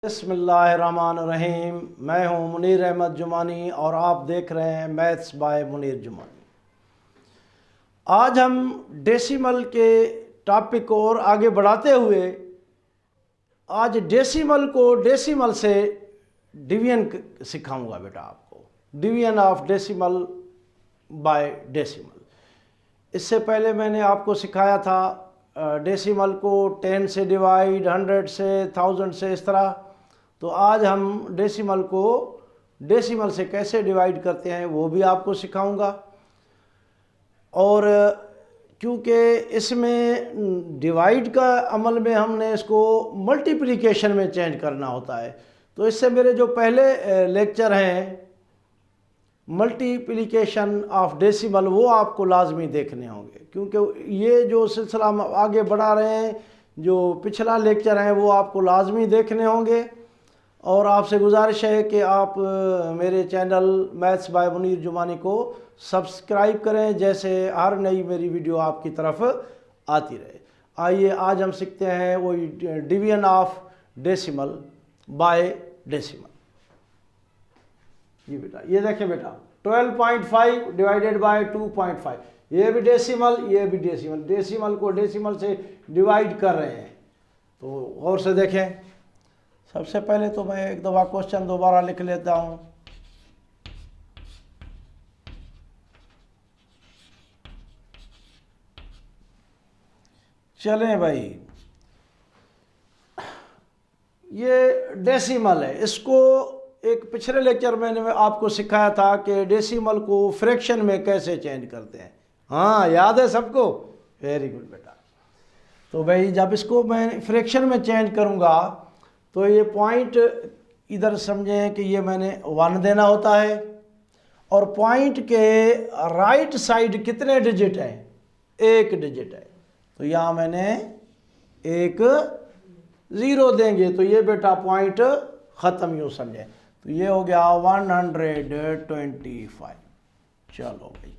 बिस्मिल्लाहिर्रहमानिर्रहीम। मैं हूं मुनीर अहमद जुमानी और आप देख रहे हैं मैथ्स बाय मुनीर जुमानी। आज हम डेसिमल के टॉपिक को और आगे बढ़ाते हुए आज डेसिमल को डेसिमल से डिवीजन सिखाऊंगा बेटा आपको, division of decimal by decimal. इससे पहले मैंने आपको सिखाया था डेसिमल को 10 से डिवाइड, 100 से, 1000 से, इस तरह। तो आज हम डेसिमल को डेसिमल से कैसे डिवाइड करते हैं वो भी आपको सिखाऊंगा। और क्योंकि इसमें डिवाइड का अमल में हमने इसको मल्टीप्लिकेशन में चेंज करना होता है, तो इससे मेरे जो पहले लेक्चर हैं मल्टीप्लिकेशन ऑफ डेसिमल वो आपको लाजमी देखने होंगे, क्योंकि ये जो सिलसिला हम आगे बढ़ा रहे हैं, जो पिछला लेक्चर है वो आपको लाजमी देखने होंगे। और आपसे गुजारिश है कि आप मेरे channel maths by Munir Jumani को सब्सक्राइब करें, जैसे हर नई मेरी वीडियो आपकी तरफ आती रहे। आइए आज हम सीखते हैं वही division of decimal by decimal. ये बेटा, ये देखें बेटा, 12.5 डिवाइडेड बाय 2.5, ये भी डेसिमल, ये भी डेसिमल। डेसिमल को डेसिमल से डिवाइड कर रहे हैं, तो गौर से देखें। सबसे पहले तो मैं एक दफ़ा क्वेश्चन दोबारा लिख लेता हूँ। चलें भाई, ये डेसिमल है। इसको एक पिछले लेक्चर मैंने आपको सिखाया था कि डेसिमल को फ्रैक्शन में कैसे चेंज करते हैं। हाँ, याद है सबको? वेरी गुड बेटा। तो भाई जब इसको मैं फ्रैक्शन में चेंज करूँगा तो ये पॉइंट इधर समझें कि ये मैंने 1 देना होता है, और पॉइंट के राइट साइड कितने डिजिट हैं? 1 डिजिट है, तो यहाँ मैंने 1 0 देंगे, तो ये बेटा पॉइंट ख़त्म, यूँ समझें। तो ये हो गया 125। चलो भाई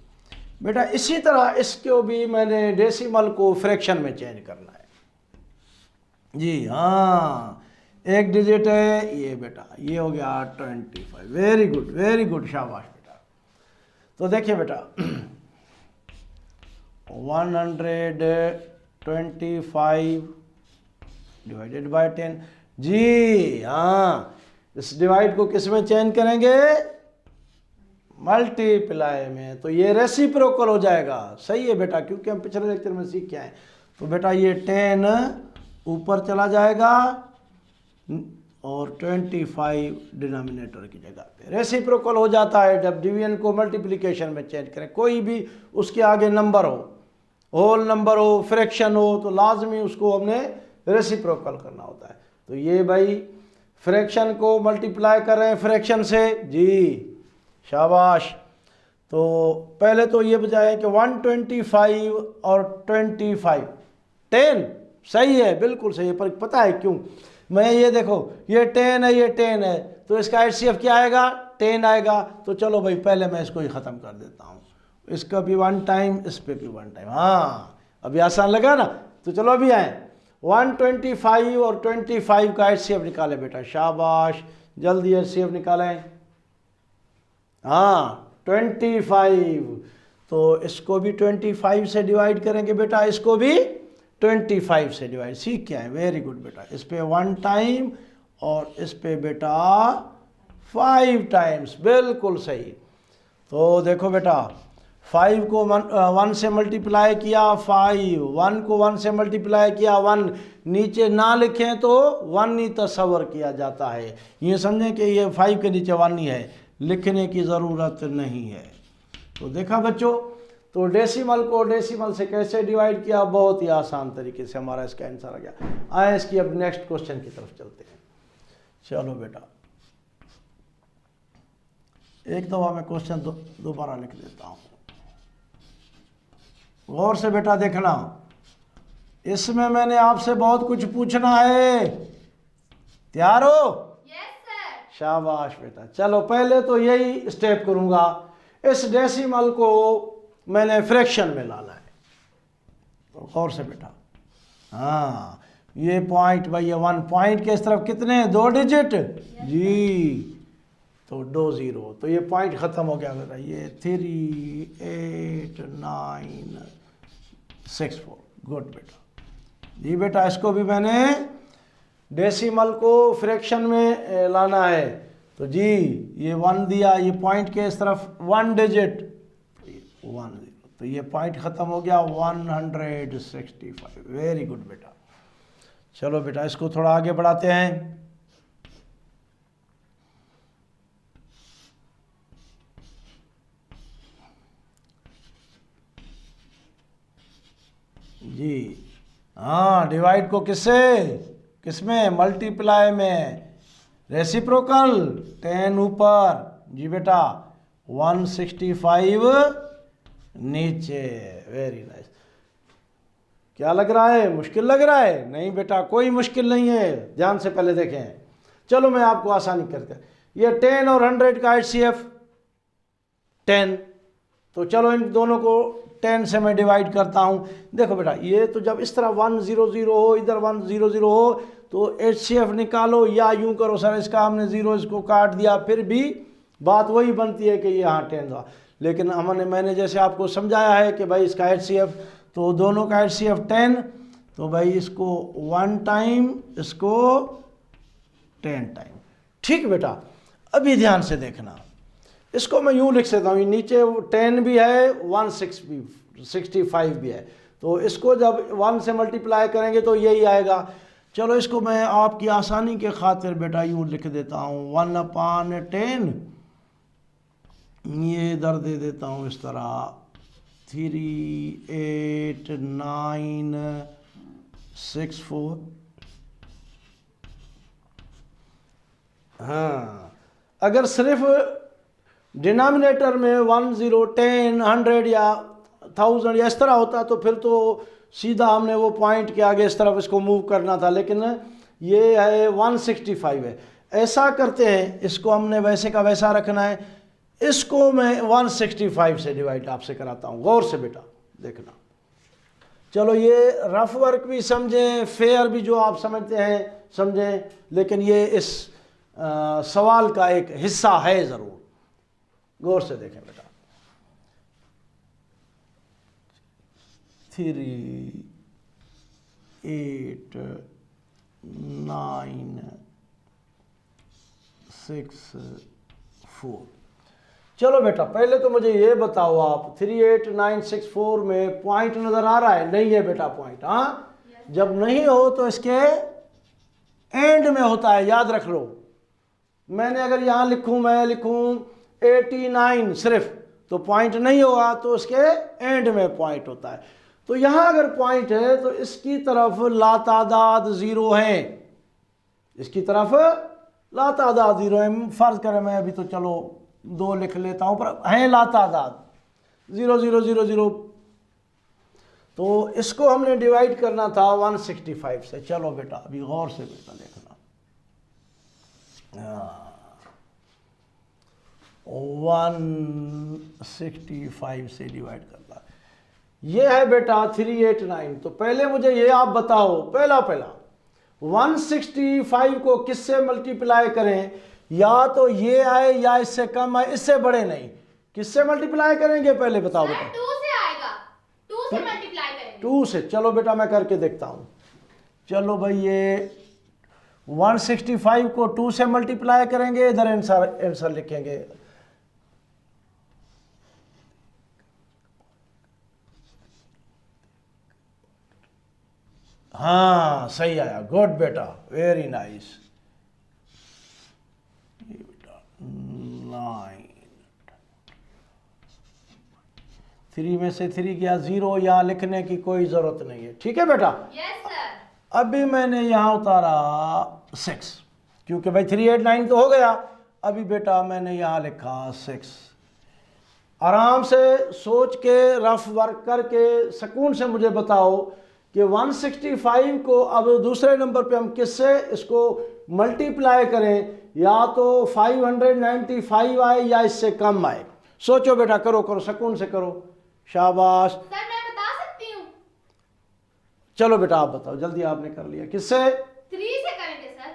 बेटा, इसी तरह इसको भी मैंने डेसिमल को फ्रैक्शन में चेंज करना है। जी हाँ, 1 डिजिट है ये बेटा, ये हो गया 25। वेरी गुड, वेरी गुड, शाबाश बेटा। तो देखिए बेटा 125 डिवाइडेड बाय 10। जी हाँ, इस डिवाइड को किस में चेंज करेंगे? मल्टीप्लाई में। तो ये रेसिप्रोकल हो जाएगा। सही है बेटा, क्योंकि हम पिछले लेक्चर में सीख के आए। तो बेटा ये 10 ऊपर चला जाएगा और 25 डिनोमिनेटर की जगह पे। रेसिप्रोकल हो जाता है जब डिवीजन को मल्टीप्लिकेशन में चेंज करें। कोई भी उसके आगे नंबर हो, होल नंबर हो, फ्रैक्शन हो, तो लाजमी उसको हमने रेसिप्रोकल करना होता है। तो ये भाई फ्रैक्शन को मल्टीप्लाई कर रहे हैं फ्रैक्शन से। जी शाबाश। तो पहले तो ये बजाय कि 125 और 25, 10 सही है, बिल्कुल सही है। पर पता है क्यों? मैं ये देखो, ये 10 है, ये 10 है, तो इसका HCF क्या आएगा? 10 आएगा। तो चलो भाई पहले मैं इसको ही ख़त्म कर देता हूँ। इसका भी 1 टाइम, इस पर भी 1 टाइम। हाँ, अभी आसान लगा ना? तो चलो अभी आए 125 और 25 का HCF निकाले बेटा। शाबाश, जल्दी HCF निकालें। हाँ 25, तो इसको भी 25 से डिवाइड करेंगे बेटा, इसको भी 25 से डिवाइड। सीख क्या है? वेरी गुड बेटा। इस पे 1 टाइम और इस पे बेटा 5 टाइम्स, बिल्कुल सही। तो देखो बेटा, 5 को 1 से मल्टीप्लाई किया 5, 1 को 1 से मल्टीप्लाई किया 1। नीचे ना लिखें तो 1 ही तस्वर किया जाता है। ये समझें कि ये 5 के नीचे 1 ही है, लिखने की ज़रूरत नहीं है। तो देखा बच्चों, तो डेसिमल को डेसिमल से कैसे डिवाइड किया? बहुत ही आसान तरीके से हमारा इसका आंसर आ गया। आए इसकी अब नेक्स्ट क्वेश्चन की तरफ चलते हैं। चलो बेटा, एक दफ़ा मैं क्वेश्चन दोबारा लिख देता हूँ। गौर से बेटा देखना, इसमें मैंने आपसे बहुत कुछ पूछना है। तैयार हो? Yes sir. शाबाश बेटा। चलो पहले तो यही स्टेप करूँगा, इस डेसिमल को मैंने फ्रैक्शन में लाना है। तो गौर से बेटा, हाँ ये पॉइंट भाई, ये 1 पॉइंट के इस तरफ कितने हैं, 2 डिजिट जी, तो 2 0, तो ये पॉइंट ख़त्म हो गया बेटा। ये 3 8 9 6 4, गुड बेटा जी। बेटा इसको भी मैंने डेसिमल को फ्रैक्शन में लाना है, तो जी ये 1 दिया, ये पॉइंट के इस तरफ 1 डिजिट 1 0, तो ये पॉइंट ख़त्म हो गया 165। वेरी गुड बेटा। चलो बेटा इसको थोड़ा आगे बढ़ाते हैं। जी हाँ, डिवाइड को किसमें, मल्टीप्लाई में, रेसिप्रोकल 10 ऊपर जी बेटा, 165 नीचे। Very nice. क्या लग रहा है, मुश्किल लग रहा है? नहीं बेटा कोई मुश्किल नहीं है, ध्यान से पहले देखें। चलो मैं आपको आसानी करके, ये 10 और 100 का HCF 10, तो चलो इन दोनों को 10 से मैं डिवाइड करता हूँ। देखो बेटा ये तो जब इस तरह 1 0 0 हो, इधर 1 0 0 हो, तो HCF निकालो, या यूं करो सर इसका हमने 0 इसको काट दिया, फिर भी बात वही बनती है कि ये यहाँ 10 था। लेकिन मैंने जैसे आपको समझाया है कि भाई इसका HCF, तो दोनों का HCF 10, तो भाई इसको 1 टाइम, इसको 10 टाइम। ठीक बेटा, अभी ध्यान से देखना, इसको मैं यूँ लिख सकता हूँ, नीचे 10 भी है, 165 भी है, तो इसको जब 1 से मल्टीप्लाई करेंगे तो यही आएगा। चलो इसको मैं आपकी आसानी के खातिर बेटा यूँ लिख देता हूँ, 1/10, ये इधर दे देता हूँ इस तरह, 3 8 9 6 4। हाँ, अगर सिर्फ डिनोमिनेटर में 1 0 10 100 या 1000 या इस तरह होता तो फिर तो सीधा हमने वो पॉइंट के आगे इस तरफ इसको मूव करना था, लेकिन ये है 165 है। ऐसा करते हैं, इसको हमने वैसे का वैसा रखना है, इसको मैं 165 से डिवाइड आपसे कराता हूँ, गौर से बेटा देखना। चलो ये रफ वर्क भी समझें, फेयर भी जो आप समझते हैं समझें, लेकिन ये इस सवाल का एक हिस्सा है ज़रूर, गौर से देखें बेटा। 3 8 9 6 4। चलो बेटा पहले तो मुझे ये बताओ आप, 3 8 9 6 4 में पॉइंट नजर आ रहा है? नहीं है बेटा पॉइंट। हाँ, जब नहीं हो तो इसके एंड में होता है, याद रख लो। मैंने अगर यहाँ लिखूं, मैं लिखूं 89 सिर्फ, तो पॉइंट नहीं होगा, तो इसके एंड में पॉइंट होता है। तो यहाँ अगर पॉइंट है तो इसकी तरफ लातादाद 0 है, इसकी तरफ लातादाद 0 है। फर्ज करें मैं अभी तो चलो 2 लिख लेता हूँ, पर है लातादाद 0 0 0 0, तो इसको हमने डिवाइड करना था 165 से। चलो बेटा अभी गौर से बेटा देखना, 165 से डिवाइड करना, ये है बेटा 389। तो पहले मुझे ये आप बताओ, पहला 165 को किससे मल्टीप्लाई करें? या तो ये आए या इससे कम आए, इससे बड़े नहीं। किससे मल्टीप्लाई करेंगे पहले बताओ बेटा? 2 से आएगा, 2 से मल्टीप्लाई करेंगे। 2 से, चलो बेटा मैं करके देखता हूं। चलो भाई ये 165 को 2 से मल्टीप्लाई करेंगे, इधर आंसर लिखेंगे। हाँ सही आया, गुड बेटा, वेरी नाइस। 9 3 में से 3 गया 0, यहाँ लिखने की कोई जरूरत नहीं है। ठीक है बेटा? Yes sir. अभी मैंने यहाँ उतारा 6, क्योंकि भाई 389 तो हो गया। अभी बेटा मैंने यहाँ लिखा 6। आराम से सोच के रफ वर्क करके सुकून से मुझे बताओ कि 165 को अब दूसरे नंबर पे हम किससे इसको मल्टीप्लाई करें? या तो 595 आए या इससे कम आए। सोचो बेटा, करो सुकून से करो, शाबाश। सर मैं बता सकती हूँ? चलो बेटा आप बताओ, जल्दी आपने कर लिया, किससे? 3 से करेंगे सर।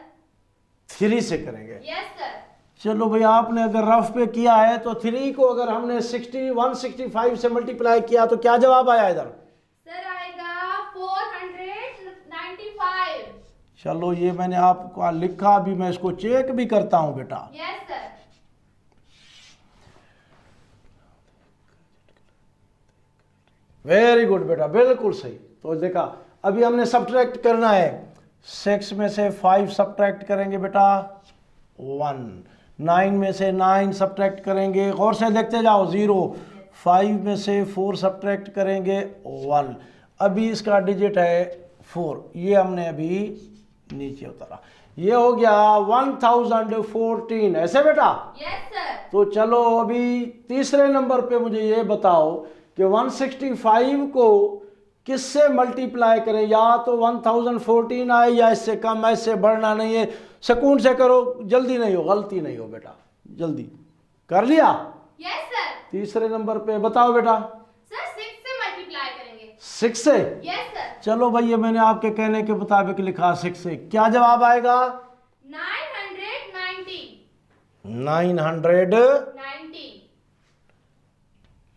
3 से करेंगे। Yes sir. चलो भाई, आपने अगर रफ पे किया है तो 3 को अगर हमने 165 से मल्टीप्लाई किया तो क्या जवाब आया इधर? सर आएगा 495। चलो ये मैंने आपको लिखा, अभी मैं इसको चेक भी करता हूं बेटा। Yes sir. वेरी गुड बेटा, बिल्कुल सही। तो देखा, अभी हमने सब्ट्रैक्ट करना है। 6 में से 5 सब्ट्रैक्ट करेंगे बेटा 1, 9 में से 9 सब्ट्रैक्ट करेंगे, गौर से देखते जाओ 0, 5 में से 4 सब्ट्रैक्ट करेंगे 1। अभी इसका डिजिट है 4, ये हमने अभी नीचे उतारा, ये हो गया 1014। ऐसे बेटा? Yes sir. तो चलो अभी तीसरे नंबर पे मुझे ये बताओ कि 165 को किससे मल्टीप्लाई करें? या तो 1014 आए या इससे कम, इससे बढ़ना नहीं है, सुकून से करो, जल्दी नहीं हो, गलती नहीं हो बेटा, जल्दी कर लिया? Yes sir. तीसरे नंबर पे बताओ बेटा। सर 6 से मल्टीप्लाई करेंगे। 6 से? Yes sir. चलो भाई, ये मैंने आपके कहने के मुताबिक लिखा 6 से, क्या जवाब आएगा? 990। 990।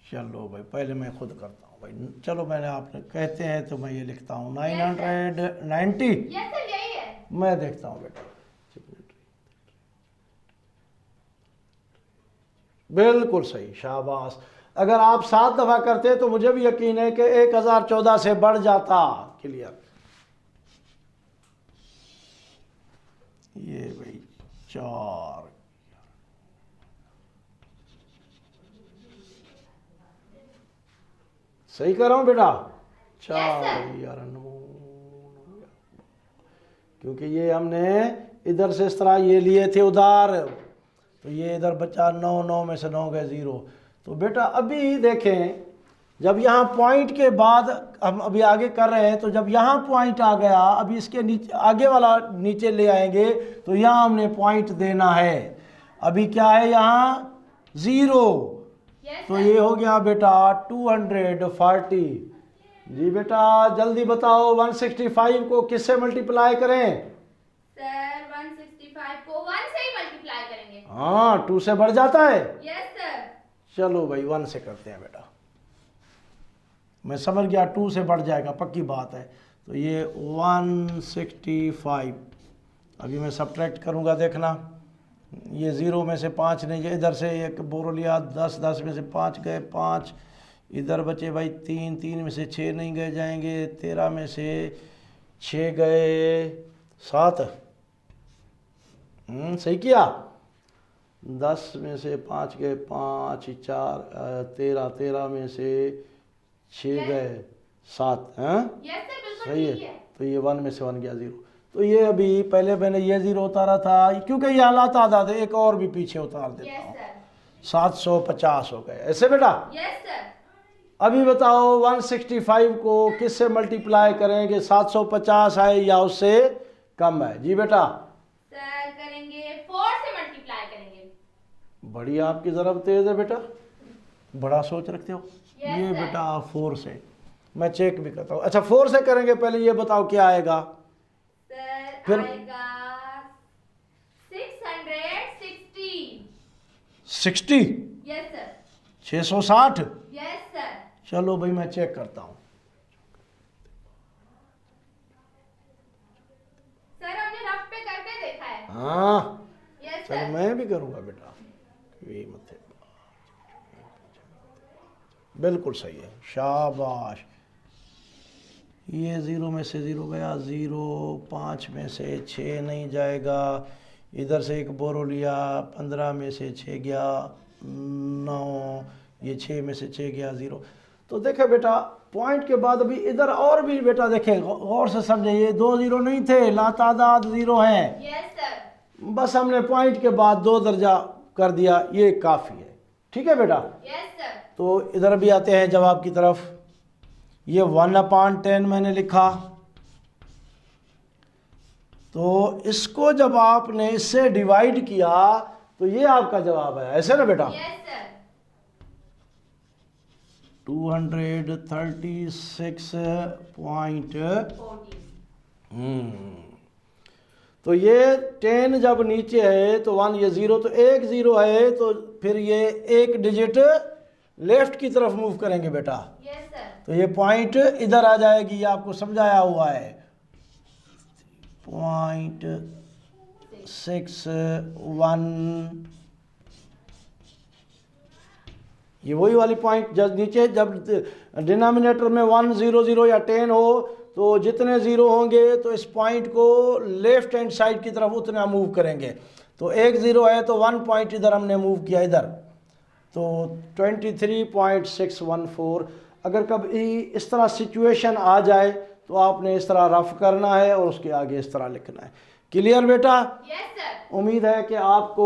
चलो भाई, पहले मैं खुद करता हूँ भाई, चलो मैंने आपने कहते हैं तो मैं ये लिखता हूँ 990। यस सर, यही है। मैं देखता हूँ बेटा, बिल्कुल सही, शाबाश। अगर आप 7 दफा करते तो मुझे भी यकीन है कि 1014 से बढ़ जाता। क्लियर? ये भाई 4, सही कर रहा हूं बेटा? 4 यार, क्योंकि ये हमने इधर से इस तरह ये लिए थे उधार, तो ये इधर बचा 9, 9 में से 9 गए 0। तो बेटा अभी देखें, जब यहाँ पॉइंट के बाद हम अभी आगे कर रहे हैं, तो जब यहाँ पॉइंट आ गया, अभी इसके नीचे आगे वाला नीचे ले आएंगे तो यहाँ हमने पॉइंट देना है। अभी क्या है यहाँ? 0। तो ये हो गया बेटा 240। जी बेटा जल्दी बताओ, 165 को किससे मल्टीप्लाई करें? सर 165 को 1 से ही मल्टीप्लाई करेंगे। हाँ, 2 से बढ़ जाता है। Yes sir. चलो भाई 1 से करते हैं बेटा, मैं समझ गया 2 से बढ़ जाएगा, पक्की बात है। तो ये 165, अभी मैं सब्ट्रैक्ट करूँगा, देखना, ये 0 में से 5 नहीं गए, इधर से एक बोरो लिया 10, 10 में से 5 गए 5, इधर बचे भाई 3, 3 में से 6 नहीं गए जाएंगे, 13 में से 6 गए 7। सही किया। 10 में से 5 गए 5, 4, 13, 13 में से 6 गए 7। हैं? यस सर, बिल्कुल सही है। ठीक है। तो ये 1 में से 1 गया 0। तो ये अभी पहले मैंने ये 0 उतारा था, क्योंकि ये हालात आधा थे, एक और भी पीछे उतार देता यस हूँ। सर। 750 हो गए। ऐसे बेटा? Yes sir. अभी बताओ 165 को किससे मल्टीप्लाई करेंगे? 750 है या उससे कम है? जी बेटा? सर करेंगे 4 से मल्टीप्लाई करेंगे। बड़ी आपकी ज़रब तेज है बेटा, बड़ा सोच रखते हो। Yes, ये sir. बेटा 4 से, मैं चेक भी करता हूँ। अच्छा 4 से करेंगे, पहले ये बताओ क्या आएगा? सर फिर आएगा 660। 60? Yes sir. 660? Yes sir. चलो भाई मैं चेक करता हूँ। सर हमने रफ पे करके देखा है। हाँ यस चलो सर। मैं भी करूँगा बेटा, ये मत, बिल्कुल सही है, शाबाश। ये 0 में से 0 गया 0, 5 में से 6 नहीं जाएगा, इधर से एक बोरो लिया 15 में से 6 गया 9, ये 6 में से 6 गया 0। तो देखे बेटा पॉइंट के बाद अभी इधर और भी बेटा देखें, गौर से समझे, ये 2 0 नहीं थे, लातादाद 0 हैं। Yes sir. बस हमने पॉइंट के बाद 2 दर्जा कर दिया, ये काफ़ी है। ठीक है बेटा? Yes sir. तो इधर भी आते हैं जवाब की तरफ। ये 1/10 मैंने लिखा, तो इसको जब आपने इससे डिवाइड किया तो ये आपका जवाब है। ऐसे ना बेटा? Yes sir. 236.14। तो ये 10 जब नीचे है तो 1, ये 0, तो एक 0 है तो फिर ये एक डिजिट लेफ्ट की तरफ मूव करेंगे बेटा। Yes sir. तो ये पॉइंट इधर आ जाएगी, ये आपको समझाया हुआ है। 0.61, ये वही वाली पॉइंट जब नीचे, जब डिनोमिनेटर में 1 0 0 या 10 हो तो जितने ज़ीरो होंगे तो इस पॉइंट को लेफ्ट हैंड साइड की तरफ उतना मूव करेंगे। तो एक 0 है तो 1 पॉइंट इधर हमने मूव किया इधर, तो 23.614। अगर कभी इस तरह सिचुएशन आ जाए तो आपने इस तरह रफ करना है और उसके आगे इस तरह लिखना है। क्लियर बेटा? Yes sir. उम्मीद है कि आपको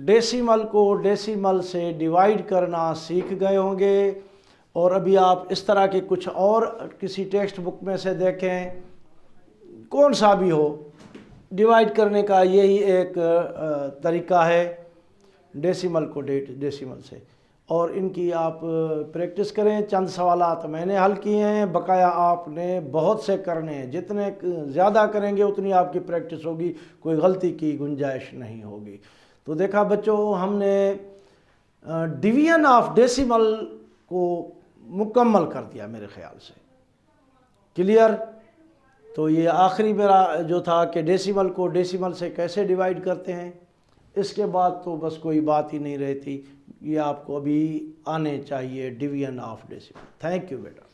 डेसिमल को डेसिमल से डिवाइड करना सीख गए होंगे। और अभी आप इस तरह के कुछ और किसी टेक्स्ट बुक में से देखें, कौन सा भी हो, डिवाइड करने का यही एक तरीका है, डेसिमल को डेसिमल से। और इनकी आप प्रैक्टिस करें। चंद सवालात मैंने हल किए हैं, बकाया आपने बहुत से करने हैं। जितने ज़्यादा करेंगे उतनी आपकी प्रैक्टिस होगी, कोई गलती की गुंजाइश नहीं होगी। तो देखा बच्चों, हमने डिवीजन ऑफ डेसिमल को मुकम्मल कर दिया मेरे ख्याल से। क्लियर? तो ये आखिरी मेरा जो था कि डेसिमल को डेसिमल से कैसे डिवाइड करते हैं, इसके बाद तो बस कोई बात ही नहीं रहती। ये आपको अभी आने चाहिए, division of decimal. Thank you बेटा।